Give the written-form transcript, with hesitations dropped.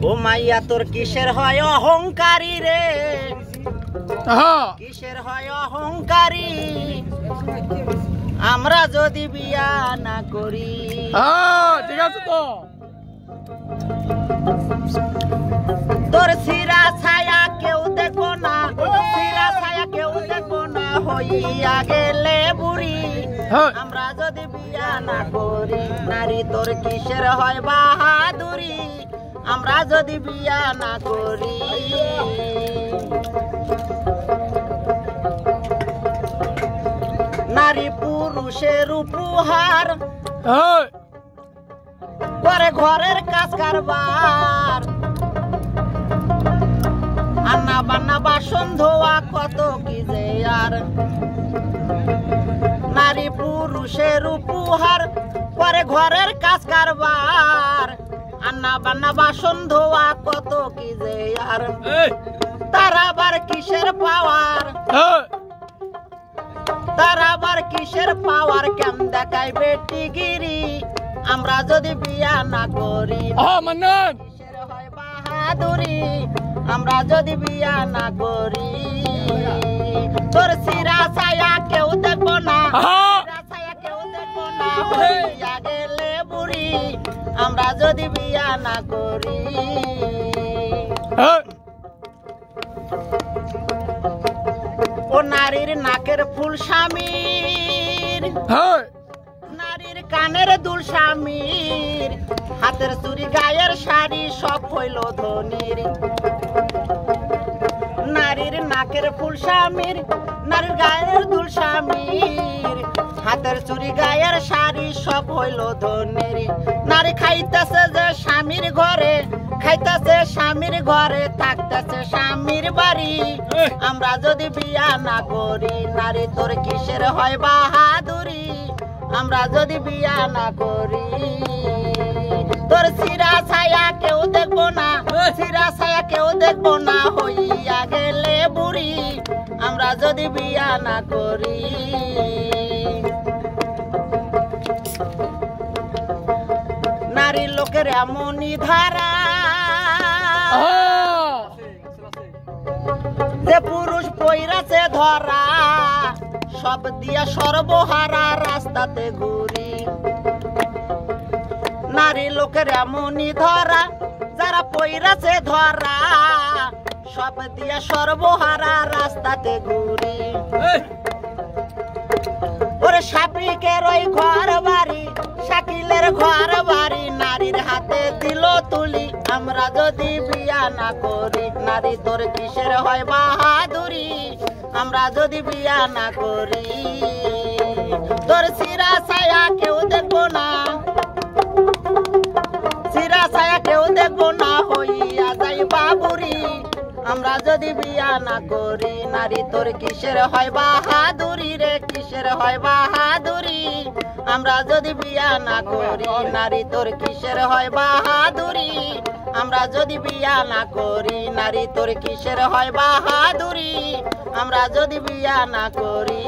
ও মাইয়া তোর কিসের হয় অহংকারী রে, কিসের হয় অহংকারী, আমরা যদি বিয়া না করি। ঠিক আছে তো তোর সিরা ছায়া কেউ দেখো না, সিরা ছায়া কেউ দেখো না, হইয়া গেলে বুড়ি আমরা যদি বিয়া না করি। নারী তোর কিসের হয় বাহাদুরি, আমরা যদি বিয়া না করি। নারী পুরুষের উপহার, করে ঘরের কাজ কারবার, রান্না বান্না বাসন ধোয়া কত কি যে আর। নারী পুরুষের উপহার, করে ঘরের কাজ কারবার, রান্না বান্না বাসন ধোয়া কত কি যে আর। তার আবার কিসের পাওয়ার, তার আবার কিসের পাওয়ার, কেম দেখাই বেটিগিরি, আমরা যদি বিয়া না করি। কিসের হয় বাহাদুরি, আমরা যদি বিয়া না করি। তোর সিরা ছায়া কেউ দেখবো না, সিরা ছায়া কেউ দেখবো না, হইয়া গেলে বুড়ি আমরা যদি বিয়া না করি। ও নারীর নাকের ফুল স্বামীর, নারীর কানের দুল স্বামীর, হাতের চুরি গায়ের শাড়ি সব হইল ধনির। নারীর নাকের ফুল স্বামীর, নারীর গায়ের দুল স্বামীর, হাতের চুরি গায়ের শাড়ি সব হইল ধনির। নারী খাইতেছে যে স্বামীর ঘরে, খাইতেছে স্বামীর ঘরে, থাকতেছে স্বামীর বাড়ি, আমরা যদি বিয়া না করি। নারী তোর কিসের হয় বাহাদুরি, আমরা যদি বিয়া না করি। তোর সিরা ছায়া কেউ দেখবো না, সিরা ছায়া কেউ দেখবো না, হইয়া গেলে বুড়ি আমরা যদি বিয়া না করি। নারী লোকের এমনই ধারা, যে পুরুষ পইরাছে ধরা, সব দিয়া সর্বহারা রাস্তাতে ঘুরি। নারী লোকের এমনই ধরা, যারা পইরাছে ধরা, সব দিয়া সর্বহারা রাস্তাতে ঘুরি। ওরে শাফিকের ওই ঘর বাড়ি, শাকিলের ঘর বাড়ি, নারীর হাতে দিল তুলি, আমরা যদি বিয়া না করি। নারী তোর কিসের হয় বাহাদুরি, আমরা যদি বিয়া না করি। তোর সিরা ছায়া কেউ দেখবো না, সিরা ছায়া কেউ দেখবো না, হইয়া যাই বাবুরি আমরা যদি বিয়া না করি। নারী তোর কিসের হয় বাহাদুরি রে, কিসের হয় বাহাদুরি, আমরা যদি বিয়া না করি। নারী তোর কিসের হয় বাহাদুরি, আমরা যদি বিয়া না করি। নারী তোর কিসের হয় বাহাদুরি, আমরা যদি বিয়া না করি।